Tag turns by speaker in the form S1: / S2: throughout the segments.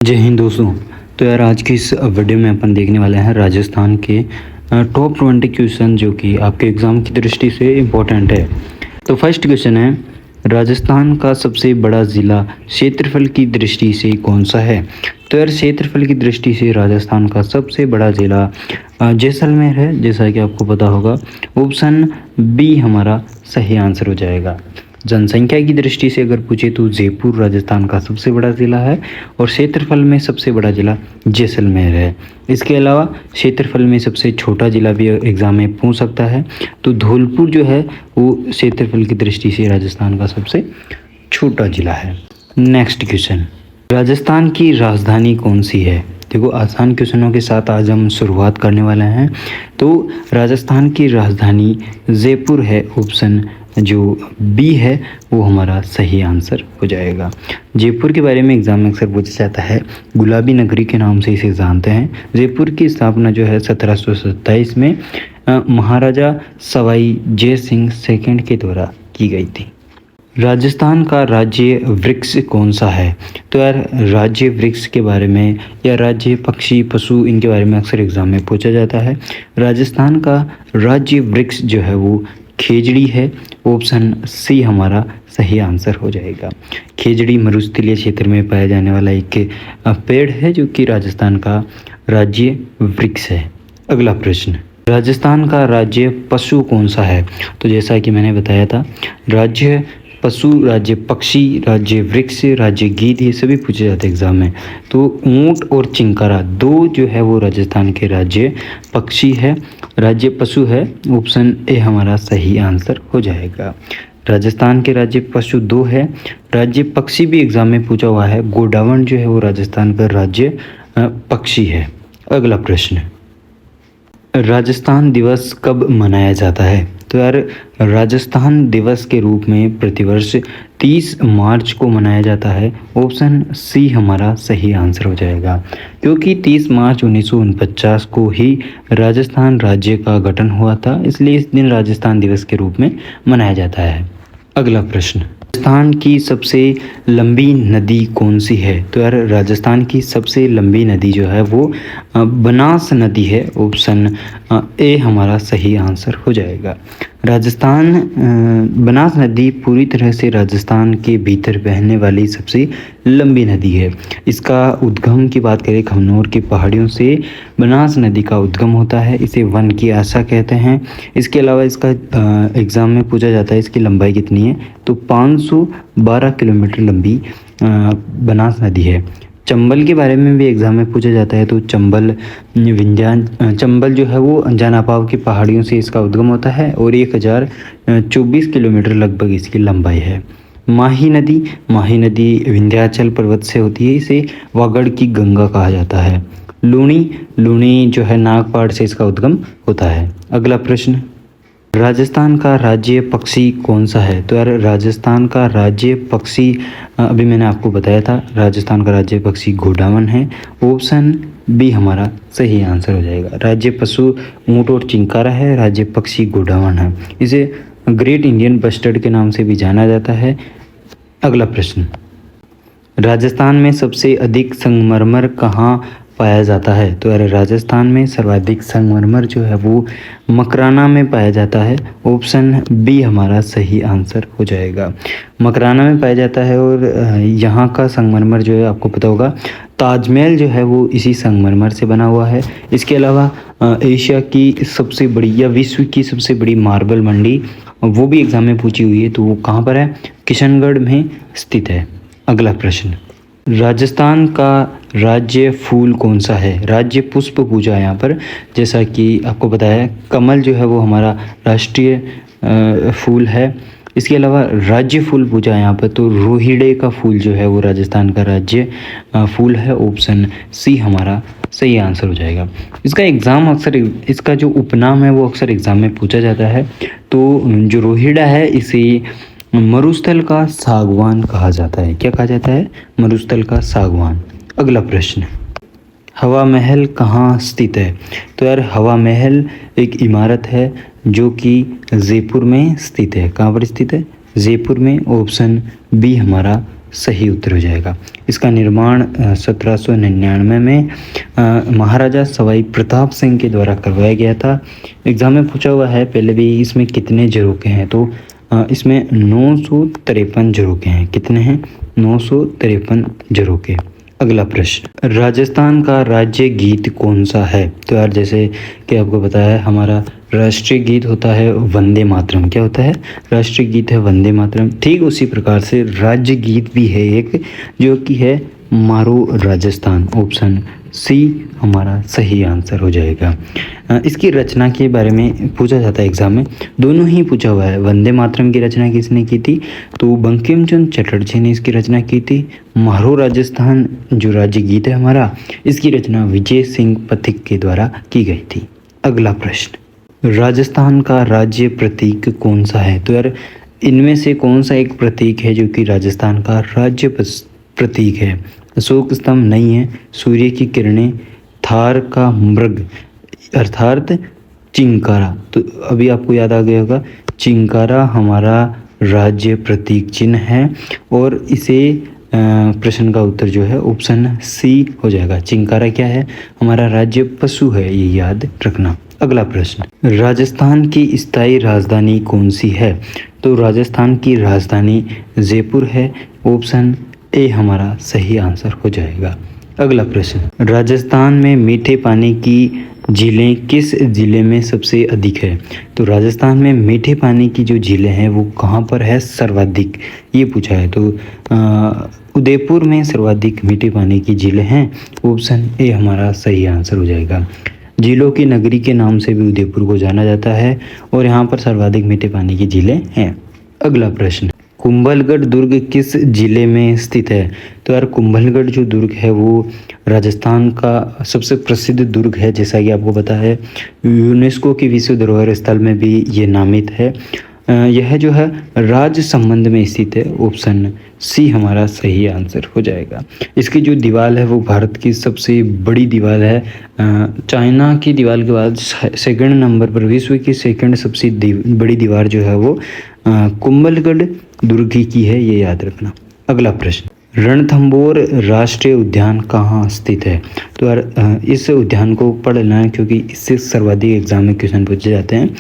S1: जय हिंद दोस्तों। तो यार आज की इस वीडियो में अपन देखने वाले हैं राजस्थान के टॉप 20 क्वेश्चन जो कि आपके एग्ज़ाम की दृष्टि से इम्पोर्टेंट है। तो फर्स्ट क्वेश्चन है, राजस्थान का सबसे बड़ा ज़िला क्षेत्रफल की दृष्टि से कौन सा है? तो यार क्षेत्रफल की दृष्टि से राजस्थान का सबसे बड़ा ज़िला जैसलमेर है, जैसा कि आपको पता होगा। ऑप्शन बी हमारा सही आंसर हो जाएगा। जनसंख्या की दृष्टि से अगर पूछे तो जयपुर राजस्थान का सबसे बड़ा ज़िला है और क्षेत्रफल में सबसे बड़ा ज़िला जैसलमेर है। इसके अलावा क्षेत्रफल में सबसे छोटा ज़िला भी एग्ज़ाम में पूछ सकता है, तो धौलपुर जो है वो क्षेत्रफल की दृष्टि से राजस्थान का सबसे छोटा ज़िला है। नेक्स्ट क्वेश्चन, राजस्थान की राजधानी कौन सी है? देखो, आसान क्वेश्चनों के साथ आज हम शुरुआत करने वाले हैं। तो राजस्थान की राजधानी जयपुर है। ऑप्शन जो बी है वो हमारा सही आंसर हो जाएगा। जयपुर के बारे में एग्जाम में अक्सर पूछा जाता है, गुलाबी नगरी के नाम से इसे जानते हैं। जयपुर की स्थापना जो है 1727 में महाराजा सवाई जय सिंह सेकंड के द्वारा की गई थी। राजस्थान का राज्य वृक्ष कौन सा है? तो यार राज्य वृक्ष के बारे में या राज्य पक्षी पशु इनके बारे में अक्सर एग्जाम में पूछा जाता है। राजस्थान का राज्य वृक्ष जो है वो खेजड़ी है। ऑप्शन सी हमारा सही आंसर हो जाएगा। खेजड़ी मरुस्थलीय क्षेत्र में पाया जाने वाला एक पेड़ है जो कि राजस्थान का राज्य वृक्ष है। अगला प्रश्न, राजस्थान का राज्य पशु कौन सा है? तो जैसा कि मैंने बताया था, राज्य पशु, राज्य पक्षी, राज्य वृक्ष, राज्य गीत, ये सभी पूछे जाते हैं एग्जाम में। तो ऊंट और चिंकारा दो जो है वो राजस्थान के राज्य पक्षी है। राज्य पशु है। ऑप्शन ए हमारा सही आंसर हो जाएगा। राजस्थान के राज्य पशु दो है। राज्य पक्षी भी एग्जाम में पूछा हुआ है। गोडावण जो है वो राजस्थान का राज्य पक्षी है। अगला प्रश्न, राजस्थान दिवस कब मनाया जाता है? तो यार राजस्थान दिवस के रूप में प्रतिवर्ष 30 मार्च को मनाया जाता है। ऑप्शन सी हमारा सही आंसर हो जाएगा, क्योंकि 30 मार्च 1949 को ही राजस्थान राज्य का गठन हुआ था, इसलिए इस दिन राजस्थान दिवस के रूप में मनाया जाता है। अगला प्रश्न, राजस्थान की सबसे लंबी नदी कौन सी है? तो यार राजस्थान की सबसे लंबी नदी जो है वो बनास नदी है। ऑप्शन ए हमारा सही आंसर हो जाएगा। राजस्थान बनास नदी पूरी तरह से राजस्थान के भीतर बहने वाली सबसे लंबी नदी है। इसका उद्गम की बात करें, खमनोर की पहाड़ियों से बनास नदी का उद्गम होता है। इसे वन की आशा कहते हैं। इसके अलावा इसका एग्ज़ाम में पूछा जाता है इसकी लंबाई कितनी है, तो 512 किलोमीटर लंबी बनास नदी है। चंबल के बारे में भी एग्ज़ाम में पूछा जाता है, तो चंबल चंबल जो है वो जनापाव की पहाड़ियों से इसका उद्गम होता है और 1024 किलोमीटर लगभग इसकी लंबाई है। माही नदी विंध्याचल पर्वत से होती है। इसे वागड़ की गंगा कहा जाता है। लूणी जो है नागपाड़ से इसका उद्गम होता है। अगला प्रश्न, राजस्थान का राज्य पक्षी कौन सा है? तो यार राजस्थान का राज्य पक्षी अभी मैंने आपको बताया था, राजस्थान का राज्य पक्षी गोडावण है। ऑप्शन बी हमारा सही आंसर हो जाएगा। राज्य पशु ऊंट और चिंकारा है, राज्य पक्षी गोडावण है। इसे ग्रेट इंडियन बस्टर्ड के नाम से भी जाना जाता है। अगला प्रश्न, राजस्थान में सबसे अधिक संगमरमर कहाँ पाया जाता है? तो यार राजस्थान में सर्वाधिक संगमरमर जो है वो मकराना में पाया जाता है। ऑप्शन बी हमारा सही आंसर हो जाएगा। मकराना में पाया जाता है और यहाँ का संगमरमर जो है आपको पता होगा, ताजमहल जो है वो इसी संगमरमर से बना हुआ है। इसके अलावा एशिया की सबसे बड़ी या विश्व की सबसे बड़ी मार्बल मंडी वो भी एग्जाम में पूछी हुई है, तो वो कहाँ पर है? किशनगढ़ में स्थित है। अगला प्रश्न, राजस्थान का राज्य फूल कौन सा है? राज्य पुष्प पूजा है यहाँ पर, जैसा कि आपको पता है कमल जो है वो हमारा राष्ट्रीय फूल है। इसके अलावा राज्य फूल पूजा है यहाँ पर, तो रोहिड़े का फूल जो है वो राजस्थान का राज्य फूल है। ऑप्शन सी हमारा सही आंसर हो जाएगा। इसका एग्ज़ाम अक्सर, इसका जो उपनाम है वो अक्सर एग्ज़ाम में पूछा जाता है। तो जो रोहिड़ा है इसे मरुस्थल का सागवान कहा जाता है। क्या कहा जाता है? मरुस्थल का सागवान। अगला प्रश्न, हवा महल कहाँ स्थित है? तो यार हवा महल एक इमारत है जो कि जयपुर में स्थित है। कहाँ पर स्थित है? जयपुर में। ऑप्शन बी हमारा सही उत्तर हो जाएगा। इसका निर्माण 1799 में महाराजा सवाई प्रताप सिंह के द्वारा करवाया गया था। एग्ज़ाम में पूछा हुआ है पहले भी, इसमें कितने झरोखे हैं, तो इसमें 953 झरोखे हैं। कितने हैं? 953 झरोखे। अगला प्रश्न, राजस्थान का राज्य गीत कौन सा है? तो यार जैसे कि आपको पता है हमारा राष्ट्रीय गीत होता है वंदे मातरम। क्या होता है? राष्ट्रीय गीत है वंदे मातरम। ठीक उसी प्रकार से राज्य गीत भी है एक, जो कि है मारो राजस्थान। ऑप्शन सी हमारा सही आंसर हो जाएगा। इसकी रचना के बारे में पूछा जाता है एग्जाम में, दोनों ही पूछा हुआ है। वंदे मातरम की रचना किसने की थी? तो बंकिम चंद्र चटर्जी ने इसकी रचना की थी। मारो राजस्थान जो राज्य गीत है हमारा, इसकी रचना विजय सिंह पथिक के द्वारा की गई थी। अगला प्रश्न, राजस्थान का राज्य प्रतीक कौन सा है? तो यार इनमें से कौन सा एक प्रतीक है जो कि राजस्थान का राज्य प्रतीक है? अशोक स्तंभ नहीं है, सूर्य की किरणें, थार का मृग अर्थात चिंकारा। तो अभी आपको याद आ गया होगा, चिंकारा हमारा राज्य प्रतीक चिन्ह है और इसे प्रश्न का उत्तर जो है ऑप्शन सी हो जाएगा। चिंकारा क्या है? हमारा राज्य पशु है, ये याद रखना। अगला प्रश्न, राजस्थान की स्थायी राजधानी कौन सी है? तो राजस्थान की राजधानी जयपुर है। ऑप्शन ए हमारा सही आंसर हो जाएगा। अगला प्रश्न, राजस्थान में मीठे पानी की झीलें किस ज़िले में सबसे अधिक है? तो राजस्थान में मीठे पानी की जो झीलें हैं वो कहाँ पर है सर्वाधिक, ये पूछा है। तो उदयपुर में सर्वाधिक मीठे पानी की झीलें हैं। ऑप्शन ए हमारा सही आंसर हो जाएगा। झीलों की नगरी के नाम से भी उदयपुर को जाना जाता है और यहाँ पर सर्वाधिक मीठे पानी की झीलें हैं। अगला प्रश्न, कुंभलगढ़ दुर्ग किस जिले में स्थित है? तो यार कुंभलगढ़ जो दुर्ग है वो राजस्थान का सबसे प्रसिद्ध दुर्ग है, जैसा कि आपको पता है यूनेस्को की विश्व धरोहर स्थल में भी ये नामित है। यह जो है राजसमंद में स्थित है। ऑप्शन सी हमारा सही आंसर हो जाएगा। इसकी जो दीवार है वो भारत की सबसे बड़ी दीवार है। चाइना की दीवार के बाद सेकंड नंबर पर, विश्व की सेकंड सबसे बड़ी दीवार जो है वो कुंभलगढ़ दुर्ग की है, ये याद रखना। अगला प्रश्न, रणथंभौर राष्ट्रीय उद्यान कहाँ स्थित है? तो यार इस उद्यान को पढ़ लेना है क्योंकि इससे सर्वाधिक एग्जाम में क्वेश्चन पूछे जाते हैं।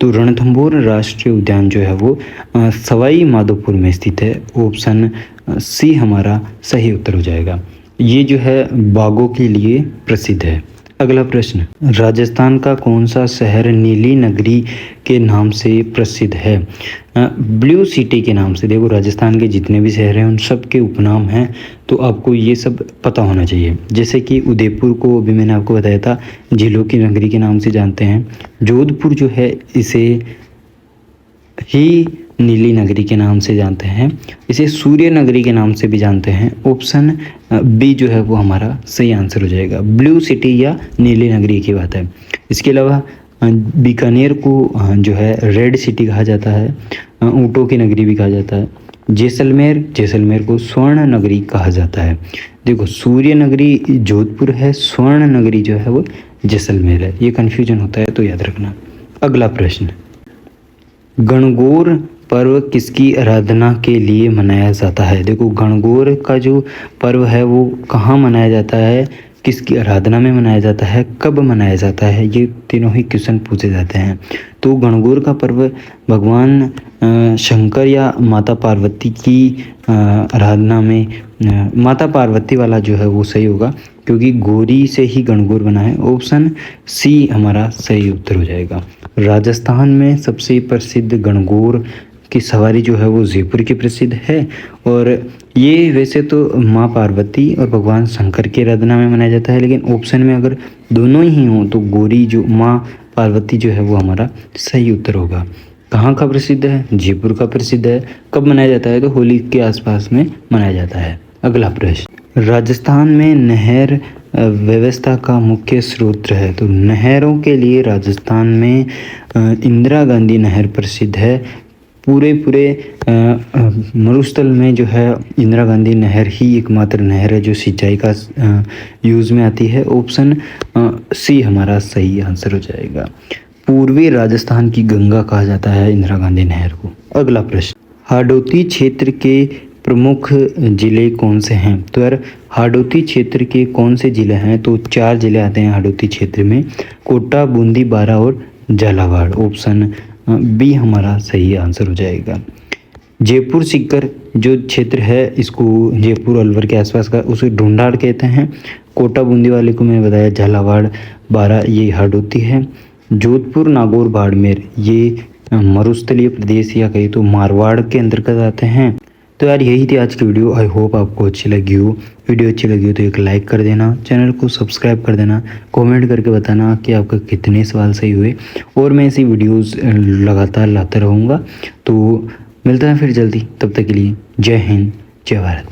S1: तो रणथंभौर राष्ट्रीय उद्यान जो है वो सवाई माधोपुर में स्थित है। ऑप्शन सी हमारा सही उत्तर हो जाएगा। ये जो है बाघों के लिए प्रसिद्ध है। अगला प्रश्न, राजस्थान का कौन सा शहर नीली नगरी के नाम से प्रसिद्ध है? ब्लू सिटी के नाम से। देखो राजस्थान के जितने भी शहर हैं उन सब के उपनाम हैं, तो आपको ये सब पता होना चाहिए। जैसे कि उदयपुर को अभी मैंने आपको बताया था झीलों की नगरी के नाम से जानते हैं। जोधपुर जो है इसे ही नीली नगरी के नाम से जानते हैं। इसे सूर्य नगरी के नाम से भी जानते हैं। ऑप्शन बी जो है वो हमारा सही आंसर हो जाएगा। ब्लू सिटी या नीली नगरी की बात है। इसके अलावा बीकानेर को जो है रेड सिटी कहा जाता है, ऊँटों की नगरी भी कहा जाता है। जैसलमेर को स्वर्ण नगरी कहा जाता है। देखो सूर्य नगरी जोधपुर है, स्वर्ण नगरी जो है वो जैसलमेर है। ये कन्फ्यूजन होता है तो याद रखना। अगला प्रश्न, गणगौर पर्व किसकी आराधना के लिए मनाया जाता है? देखो गणगौर का जो पर्व है वो कहाँ मनाया जाता है, किसकी आराधना में मनाया जाता है, कब मनाया जाता है, ये तीनों ही क्वेश्चन पूछे जाते हैं। तो गणगौर का पर्व भगवान शंकर या माता पार्वती की आराधना में, माता पार्वती वाला जो है वो सही होगा क्योंकि गौरी से ही गणगौर बना है। ऑप्शन सी हमारा सही उत्तर हो जाएगा। राजस्थान में सबसे प्रसिद्ध गणगौर की सवारी जो है वो जयपुर की प्रसिद्ध है और ये वैसे तो माँ पार्वती और भगवान शंकर की आराधना में मनाया जाता है, लेकिन ऑप्शन में अगर दोनों ही हों तो गौरी जो माँ पार्वती जो है वो हमारा सही उत्तर होगा। कहाँ का प्रसिद्ध है? जयपुर का प्रसिद्ध है। कब मनाया जाता है? तो होली के आसपास में मनाया जाता है। अगला प्रश्न, राजस्थान में नहर व्यवस्था का मुख्य स्रोत है? तो नहरों के लिए राजस्थान में इंदिरा गांधी नहर प्रसिद्ध है। पूरे मरुस्थल में जो है इंदिरा गांधी नहर ही एकमात्र नहर है जो सिंचाई का यूज़ में आती है। ऑप्शन सी हमारा सही आंसर हो जाएगा। पूर्वी राजस्थान की गंगा कहा जाता है इंदिरा गांधी नहर को। अगला प्रश्न, हाडोती क्षेत्र के प्रमुख ज़िले कौन से हैं? तो यार हाडोती क्षेत्र के कौन से ज़िले हैं? तो 4 ज़िले आते हैं हाडोती क्षेत्र में, कोटा, बूंदी, बारा और झालावाड़। ऑप्शन बी हमारा सही आंसर हो जाएगा। जयपुर सीकर जो क्षेत्र है, इसको जयपुर अलवर के आसपास का, उसे ढूंढाड़ कहते हैं। कोटा बूंदी वाले को मैं बताया झालावाड़, बारा ये हाडोती है। जोधपुर, नागौर, बाड़मेर ये मरुस्थलीय प्रदेश या कहीं तो मारवाड़ के अंतर्गत आते हैं। तो यार यही थी आज की वीडियो। आई होप आपको अच्छी लगी हो। वीडियो अच्छी लगी हो तो एक लाइक कर देना, चैनल को सब्सक्राइब कर देना, कमेंट करके बताना कि आपका कितने सवाल सही हुए, और मैं ऐसी वीडियोस लगातार लाता रहूँगा। तो मिलता है फिर जल्दी, तब तक के लिए जय हिंद, जय भारत।